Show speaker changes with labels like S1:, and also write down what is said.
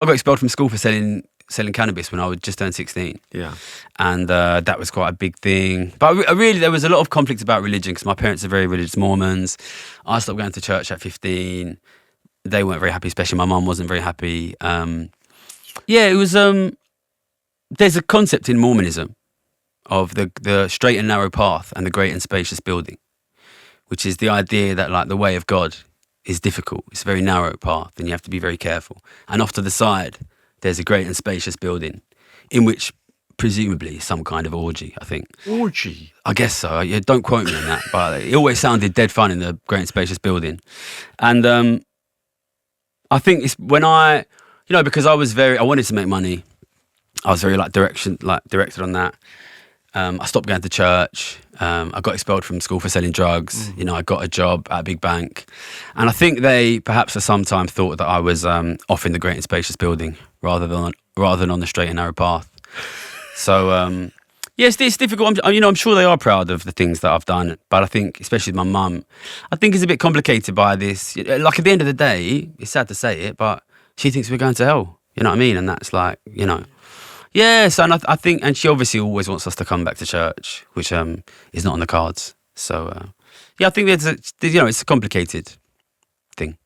S1: I got expelled from school for selling cannabis when I was just turned 16.
S2: Yeah.
S1: And that was quite a big thing. But really, there was a lot of conflict about religion because my parents are very religious Mormons. I stopped going to church at 15. They weren't very happy, especially my mum wasn't very happy. It was... there's a concept in Mormonism of the straight and narrow path and the great and spacious building, which is the idea that like the way of God is difficult. It's a very narrow path and you have to be very careful. And off to the side, there's a great and spacious building in which presumably some kind of orgy, I think.
S2: Orgy?
S1: I guess so. Yeah, don't quote me on that, but it always sounded dead fun in the great and spacious building. And I think it's when because I wanted to make money. I was very directed on that. I stopped going to church. I got expelled from school for selling drugs. I got a job at a big bank. And I think they perhaps for some time thought that I was off in the great and spacious building rather than on the straight and narrow path. So, it's difficult. I'm sure they are proud of the things that I've done. But I think, especially my mum, I think it's a bit complicated by this. Like at the end of the day, it's sad to say it, but she thinks we're going to hell. You know what I mean? And that's like, Yeah, so and I think, and she obviously always wants us to come back to church, which is not on the cards. So, I think it's a complicated thing.